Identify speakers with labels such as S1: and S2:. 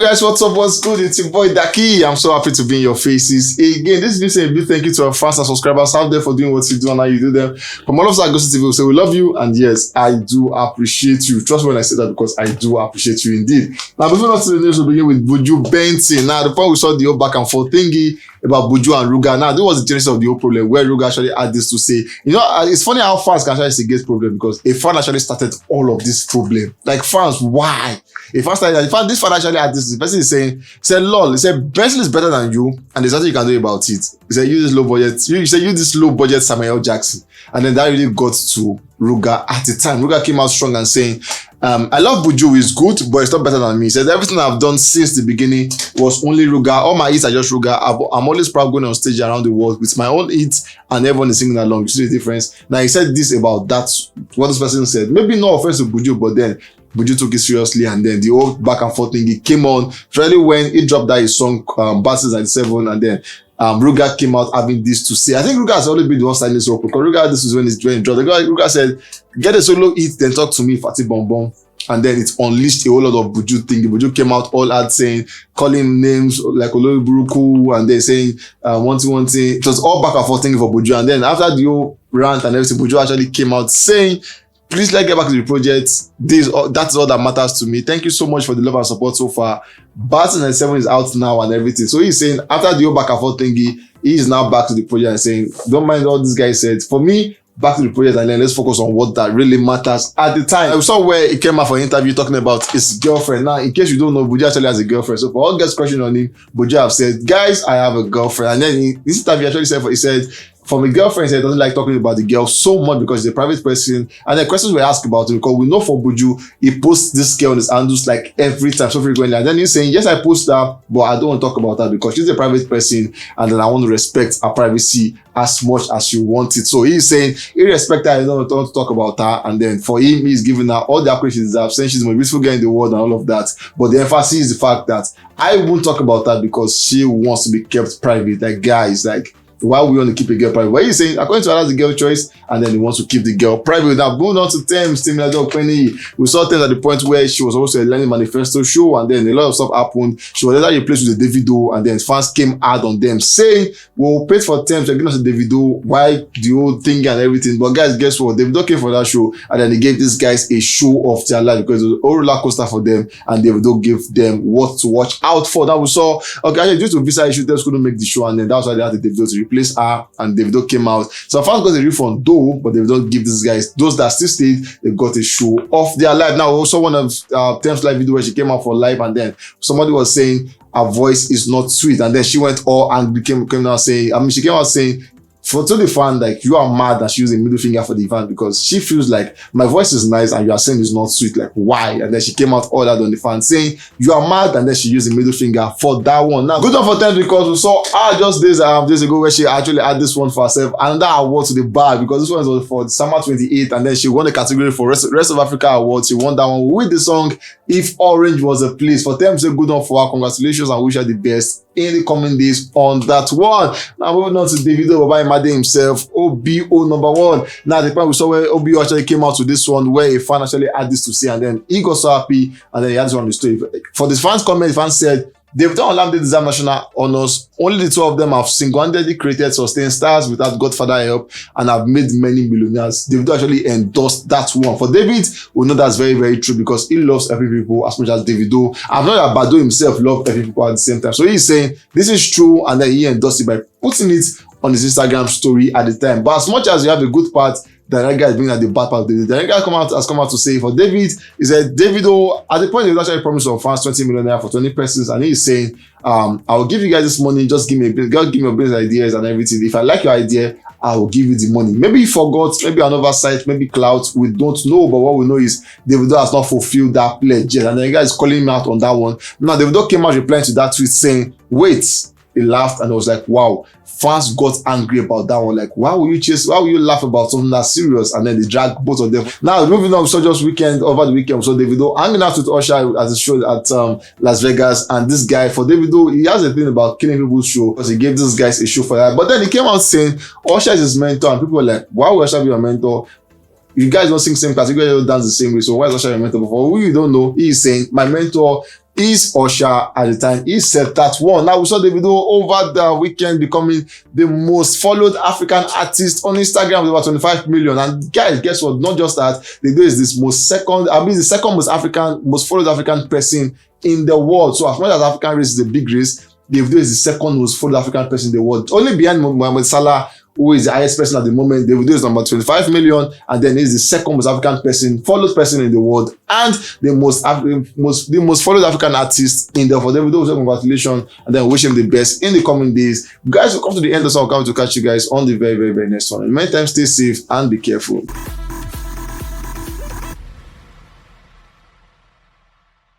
S1: Guys, what's up? What's good? It's your boy Daki. I'm so happy to be in your faces again. This is a big thank you to our fans and subscribers out there for doing what you do and how you do them. From all of us at Gossip TV, we say we love you, and yes, I do appreciate you. Trust me when I say that, because I do appreciate you indeed. Now, before we go to the news, we'll begin with Buju Benson. Now, the point we saw the whole back and forth thingy about Buju and Ruger. Now, this was the genesis of the whole problem, where Ruger actually had this to say. You know, it's funny how fans can actually say get problem, because a fan actually started all of this problem. Like, fans, why? This fan actually had this. The person is saying, he said, lol, he said, Benson is better than you, and there's nothing you can do about it. He said, use this low budget, use this low budget Samuel Jackson. And then that really got to Ruger at the time. Ruger came out strong and saying, I love Buju, is good, but it's not better than me. He said, everything I've done since the beginning was only Ruger. All my hits are just Ruger. I'm always proud going on stage around the world with my own hits, and everyone is singing along. You see the difference? Now, he said this about that, what this person said. Maybe no offense to Buju, but then Buju took it seriously, and then the whole back and forth thing, he came on, especially when he dropped that his song, Battles 97, and then Ruger came out having this to say. I think Ruger has always been the one signing this up, because Ruger, this is when he dropped. Ruger said, get a solo hit, then talk to me, Fatty Bom Bom. And then it unleashed a whole lot of Buju thing. Buju came out all out saying, calling names like Olori Buruku, and then saying one thing. It was all back and forth thing for Buju. And then after the whole rant and everything, Buju actually came out saying, please let's get back to the project. That's all that matters to me. Thank you so much for the love and support so far. Battles 97 is out now and everything. So he's saying, after the whole back and forth thingy, he is now back to the project and saying, don't mind all this guy said. For me, back to the project, and then let's focus on what that really matters at the time. I saw where he came out for an interview talking about his girlfriend. Now, in case you don't know, Buju actually has a girlfriend. So for all guys questioning on him, Buju have said, guys, I have a girlfriend. And then in this interview, actually said, he said, from a girlfriend, he doesn't like talking about the girl so much because she's a private person. And the questions were asked about it, because we know for Buju, he posts this girl on his handles like every time, so frequently. And then he's saying, yes, I post her, but I don't want to talk about her because she's a private person, and then I want to respect her privacy as much as you want it. So he's saying, irrespective, I don't want to talk about her. And then for him, he's giving her all the accuracy she deserves, saying she's the most beautiful girl in the world and all of that. But the emphasis is the fact that I won't talk about her because she wants to be kept private. Like, guys, like, why we want to keep a girl private? What are you saying? According to her, that's the girl choice, and then he wants to keep the girl private. Now, moving on to Tems, we saw Tems at the point where she was also a Learning Manifesto show, and then a lot of stuff happened. She was later replaced with the Davido, and then fans came hard on them, saying, we'll pay for Tems, they're giving us a Davido, why the whole thing and everything. But guys, guess what? Davido came for that show, and then he gave these guys a show of their life, because it was a whole roller coaster for them, and Davido gave them what to watch out for. Now we saw, okay, due to visa issue, Tems couldn't make the show, and then that's why they had the Davido to replace her, and Davido came out. So fans got a refund though, but they don't give these guys, those that still stayed, they got a show of their life. Now, also one of Tems' live video where she came out for live, and then somebody was saying her voice is not sweet, and then she went all angry, came out saying, she came out saying, to the fan, like, you are mad that she used a middle finger for the fan, because she feels like my voice is nice and you are saying it's not sweet. Like, why? And then she came out all that on the fan saying you are mad, and then she used a middle finger for that one. Now, good one for Tems, because we saw just days ago where she actually had this one for herself, and that award to the bar, because this one was for summer 28, and then she won the category for rest of Africa award. She won that one with the song If Orange Was a Place. For Tems, a good one for her. Congratulations, and wish her the best in the coming days on that one. Now moving on to Davido, Baba Imade himself, OBO number one. Now the point we saw where OBO actually came out to this one, where a fan actually had this to say, and then he got so happy, and then he had this one on the story. For this fans comment, the fan said, Davido and Lamb deserve national honors. Only the two of them have single-handedly created sustained stars without Godfather help, and have made many millionaires. Davido actually endorsed that one. For David, we know that's very, very true, because he loves every people as much as Davido. I've known that Bado himself loved every people at the same time. So he's saying this is true, and then he endorsed it by putting it on his Instagram story at the time. But as much as you have a good part, the guy is bringing at the bad part of the guy has come out to say, for David, he said, Davido, at the point, he actually promised our fans 20 million naira for 20 persons, and he's saying, I'll give you guys this money, just give me your business ideas and everything. If I like your idea, I will give you the money. Maybe he forgot, maybe an oversight, maybe clout, we don't know, but what we know is Davido has not fulfilled that pledge yet, and the guy is calling him out on that one. Now, Davido came out replying to that tweet saying, wait. He laughed, and I was like, wow. Fans got angry about that one. Like, why will you laugh about something that's serious? And then they drag both of them. Now, moving on, we saw just over the weekend, we saw Davido hanging out with Usher at a show at Las Vegas. And this guy, for Davido, he has a thing about killing people's show, because he gave these guys a show for that. But then he came out saying Usher is his mentor, and people were like, why would Usher be your mentor? You guys don't sing same class, you guys don't dance the same way, so why is Usher your mentor? But for who you don't know, he is saying, my mentor is Usher at the time. He set that one. Now we saw Davido over the weekend becoming the most followed African artist on Instagram with over 25 million. And guys, guess what? Not just that, Davido is the second most followed African person in the world. So as much as African race is a big race, Davido is the second most followed African person in the world. Only behind Mohamed Salah, who is the highest person at the moment. Davido is number 25 million, and then he's the second most African person, followed person in the world, and the most followed African artist in the world. Davido, so congratulations, and then wish him the best in the coming days. Guys, we'll come to the end of so I'll come to catch you guys on the very, very, very next one. In the meantime, stay safe and be careful.